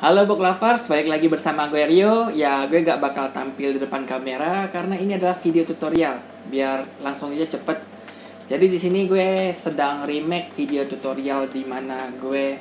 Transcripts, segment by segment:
Halo book lovers, balik lagi bersama gue Rio. Ya, gue gak bakal tampil di depan kamera karena ini adalah video tutorial, biar langsung aja cepet. Jadi di sini gue sedang remake video tutorial di mana gue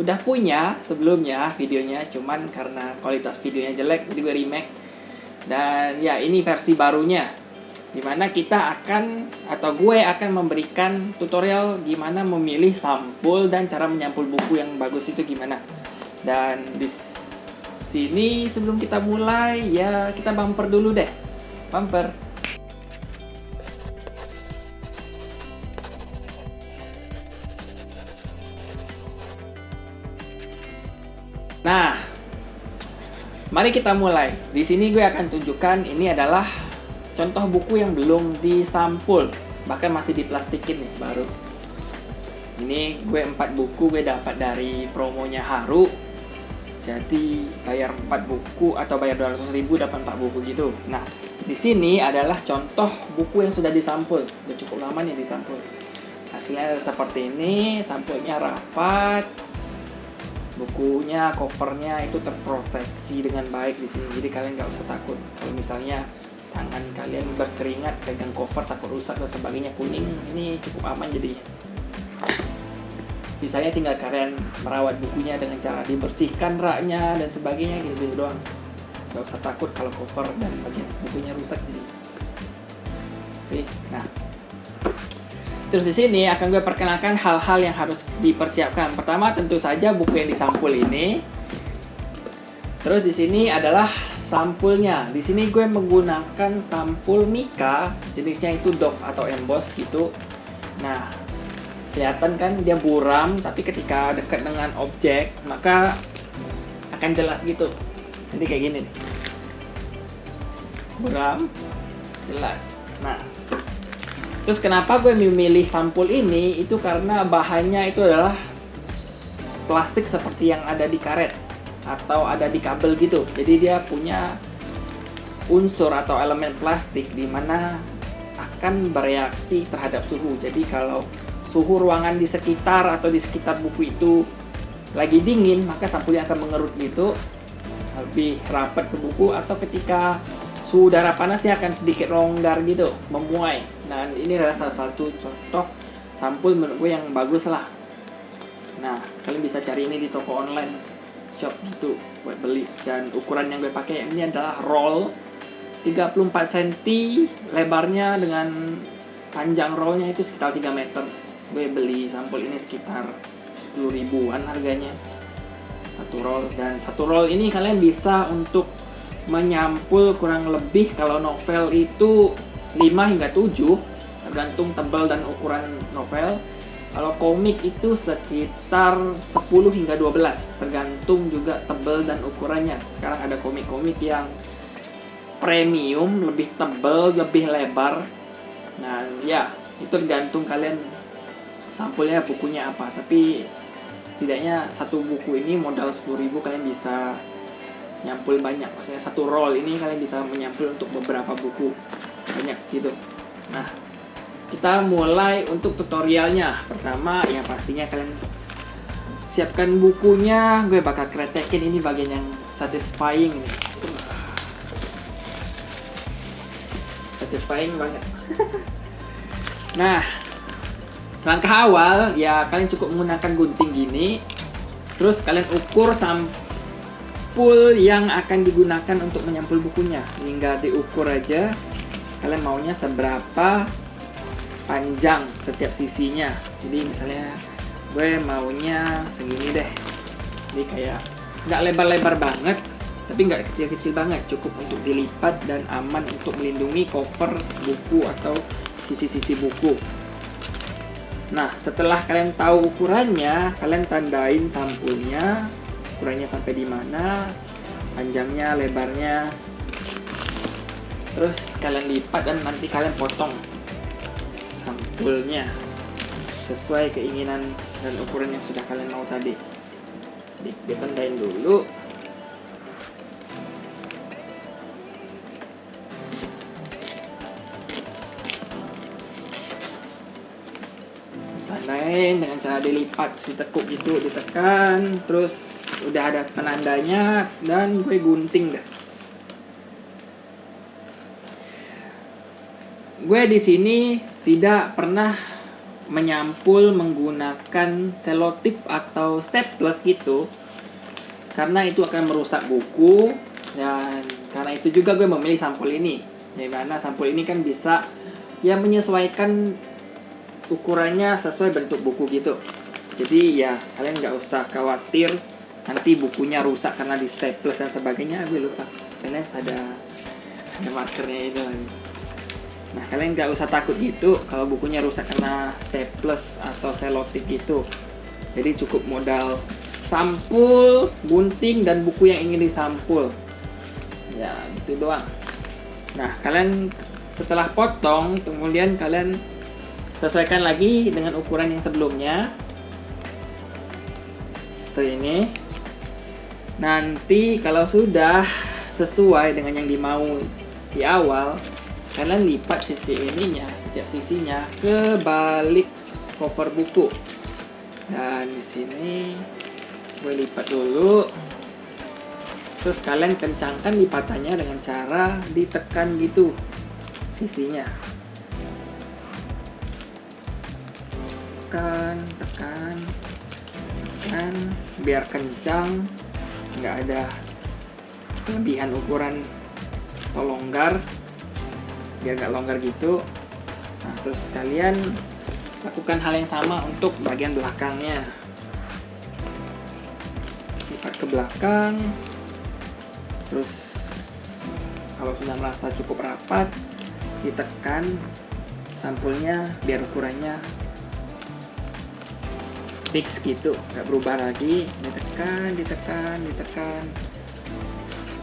udah punya sebelumnya videonya, cuman karena kualitas videonya jelek, jadi gue remake. Dan ya, ini versi barunya, dimana kita akan atau gue akan memberikan tutorial gimana memilih sampul dan cara menyampul buku yang bagus itu gimana. Dan di sini sebelum kita mulai ya kita bumper dulu deh. Bumper. Nah, mari kita mulai. Di sini gue akan tunjukkan ini adalah contoh buku yang belum disampul, bahkan masih diplastikin nih baru. Ini gue 4 buku gue dapat dari promonya Haru. Jadi bayar 4 buku atau bayar 200.000 dapat 4 buku gitu. Nah, di sini adalah contoh buku yang sudah disampul. Udah cukup lama nih disampul. Hasilnya seperti ini, sampulnya rapat. Bukunya, covernya itu terproteksi dengan baik di sini. Jadi kalian nggak usah takut kalau misalnya tangan kalian berkeringat pegang cover takut rusak dan sebagainya kuning. Ini cukup aman jadinya. Sisanya tinggal kalian merawat bukunya dengan cara dibersihkan raknya dan sebagainya gitu doang. Gak usah takut kalau cover dan bagian bukunya rusak jadi. Oke, nah. Terus di sini akan gue perkenalkan hal-hal yang harus dipersiapkan. Pertama tentu saja buku yang disampul ini. Terus di sini adalah sampulnya. Di sini gue menggunakan sampul Mika, jenisnya itu doff atau emboss gitu. Nah, kelihatan kan dia buram, tapi ketika dekat dengan objek maka akan jelas gitu. Jadi kayak gini nih, buram, jelas. Nah, terus kenapa gue memilih sampul ini? Itu karena bahannya itu adalah plastik seperti yang ada di karet atau ada di kabel gitu. Jadi dia punya unsur atau elemen plastik di mana akan bereaksi terhadap suhu. Jadi kalau suhu ruangan di sekitar atau di sekitar buku itu lagi dingin, maka sampulnya akan mengerut gitu, lebih rapat ke buku. Atau ketika suhu udara panasnya akan sedikit longgar gitu, memuai. Dan ini adalah salah satu contoh sampul menurut gue yang bagus lah. Nah, kalian bisa cari ini di toko online shop gitu buat beli. Dan ukuran yang gue pakai ini adalah roll 34 cm lebarnya, dengan panjang rollnya itu sekitar 3 meter. Gue beli sampul ini sekitar 10 ribuan harganya satu roll. Dan satu roll ini kalian bisa untuk menyampul kurang lebih, kalau novel itu 5 hingga 7 tergantung tebal dan ukuran novel. Kalau komik itu sekitar 10 hingga 12 tergantung juga tebal dan ukurannya. Sekarang ada komik-komik yang premium, lebih tebal, lebih lebar. Nah ya, itu tergantung kalian sampulnya bukunya apa. Tapi setidaknya satu buku ini modal 10.000 kalian bisa nyampul banyak. Maksudnya satu roll ini kalian bisa menyampul untuk beberapa buku banyak gitu. Nah, kita mulai untuk tutorialnya. Pertama ya pastinya kalian siapkan bukunya. Gue bakal kretekin, ini bagian yang satisfying nih. Satisfying banget. Nah, langkah awal ya kalian cukup menggunakan gunting gini. Terus kalian ukur sampul yang akan digunakan untuk menyampul bukunya. Tinggal diukur aja kalian maunya seberapa panjang setiap sisinya. Jadi misalnya gue maunya segini deh. Jadi kayak nggak lebar-lebar banget, tapi nggak kecil-kecil banget. Cukup untuk dilipat dan aman untuk melindungi cover buku atau sisi-sisi buku. Nah, setelah kalian tahu ukurannya, kalian tandain sampulnya, ukurannya sampai di mana, panjangnya, lebarnya. Terus kalian lipat dan nanti kalian potong sampulnya sesuai keinginan dan ukuran yang sudah kalian mau tadi. Jadi ditandain dulu. Tandain dengan cara dilipat si tekuk itu, ditekan, terus udah ada penandanya dan gue gunting dah. Gue di sini tidak pernah menyampul menggunakan selotip atau staples gitu, karena itu akan merusak buku. Dan karena itu juga gue memilih sampul ini, dimana sampul ini kan bisa ya menyesuaikan ukurannya sesuai bentuk buku gitu. Jadi ya kalian nggak usah khawatir nanti bukunya rusak karena di staples dan sebagainya. Gue lupa, karena ada markernya itu lagi. Nah, kalian nggak usah takut gitu kalau bukunya rusak karena staples atau selotip gitu. Jadi cukup modal sampul, gunting, dan buku yang ingin disampul. Ya, gitu doang. Nah, kalian setelah potong, kemudian kalian sesuaikan lagi dengan ukuran yang sebelumnya. Seperti ini. Nanti kalau sudah sesuai dengan yang dimau di awal, kalian lipat sisi ininya, setiap sisinya ke balik cover buku. Dan di sini gue lipat dulu. Terus kalian kencangkan lipatannya dengan cara ditekan gitu sisinya. Tekan biar kencang, nggak ada kelebihan ukuran atau longgar, biar nggak longgar gitu. Nah, terus kalian lakukan hal yang sama untuk bagian belakangnya. Lipat ke belakang, terus kalau sudah merasa cukup rapat, ditekan sampulnya biar ukurannya fix gitu, nggak berubah lagi. Ditekan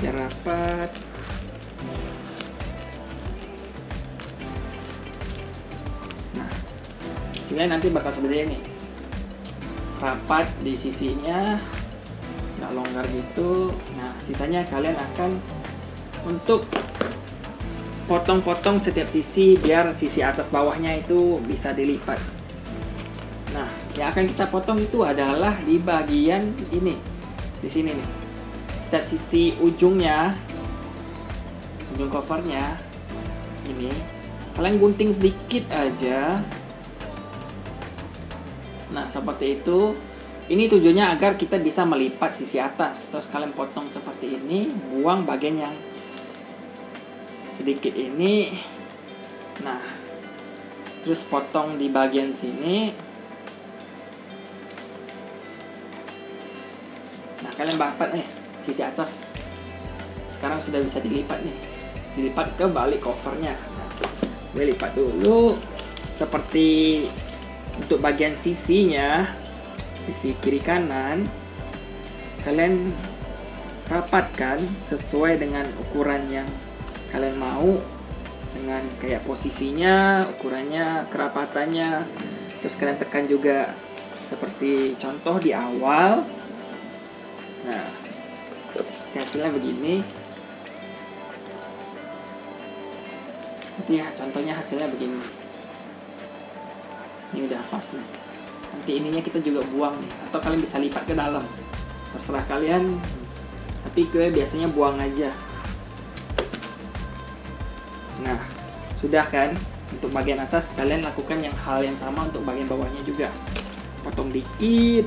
biar rapat. Nah, sehingga nanti bakal seperti ini, rapat di sisinya, nggak longgar gitu. Nah, sisanya kalian akan untuk potong-potong setiap sisi biar sisi atas bawahnya itu bisa dilipat. Nah, yang akan kita potong itu adalah di bagian ini, di sini nih. Setiap sisi ujungnya, ujung covernya ini, kalian gunting sedikit aja. Nah, seperti itu. Ini tujuannya agar kita bisa melipat sisi atas. Terus kalian potong seperti ini, buang bagian yang sedikit ini. Nah, terus potong di bagian sini. Nah, kalian lipat nih sisi atas. Sekarang sudah bisa dilipat nih. Dilipat ke balik covernya. Nah, gue lipat dulu seperti untuk bagian sisinya, sisi kiri kanan. Kalian rapatkan sesuai dengan ukuran yang kalian mau, dengan kayak posisinya, ukurannya, kerapatannya. Terus kalian tekan juga seperti contoh di awal. Nah, hasilnya begini. Nanti ya, contohnya hasilnya begini. Ini udah pas nih. Nanti ininya kita juga buang nih, atau kalian bisa lipat ke dalam. Terserah kalian. Tapi gue biasanya buang aja. Nah, sudah kan? Untuk bagian atas kalian lakukan hal yang sama untuk bagian bawahnya juga. Potong dikit.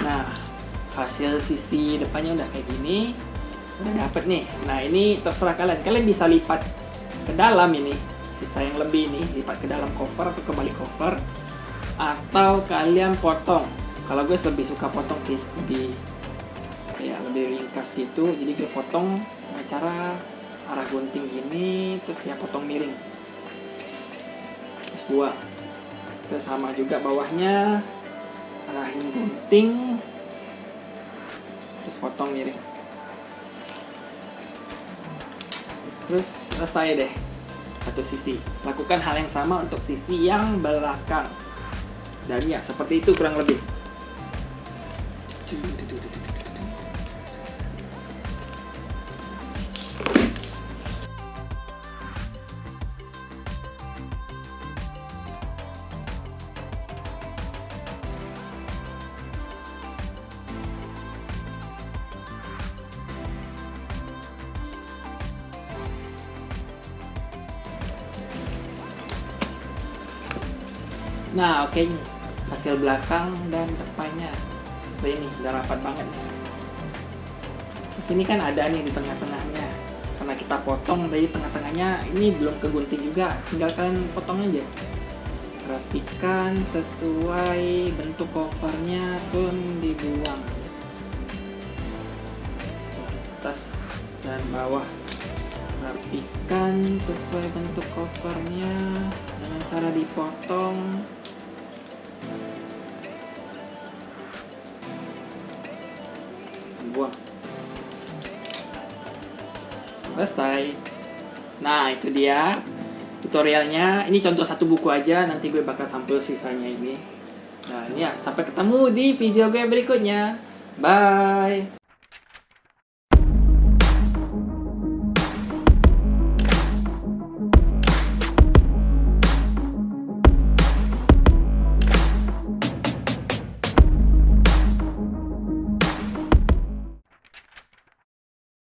Nah, hasil sisi depannya udah kayak gini. Udah dapet nih. Nah, ini terserah kalian. Kalian bisa lipat ke dalam ini. Sisa yang lebih ini, lipat ke dalam cover atau ke balik cover. Atau kalian potong. Kalau gue lebih suka potong sih, lebih ringkas gitu. Jadi gue potong dengan cara arah gunting gini, terus ya potong miring. Terus buang. Terus sama juga bawahnya, arahin gunting, terus potong miring. Terus selesai deh satu sisi. Lakukan hal yang sama untuk sisi yang belakang. Dan ya seperti itu kurang lebih. Nah, oke nih. Hasil belakang dan depannya. Seperti ini, udah rapat banget nih. Terus ini kan ada nih di tengah-tengahnya. Karena kita potong dari tengah-tengahnya, ini belum kegunting juga. Tinggal kalian potong aja. Rapikan sesuai bentuk covernya, pun dibuang. Atas dan bawah. Rapikan sesuai bentuk covernya dengan cara dipotong. Buang. Selesai. Nah, itu dia tutorialnya. Ini contoh satu buku aja, nanti gue bakal sampel sisanya ini. Nah, ini ya, sampai ketemu di video gue berikutnya. Bye.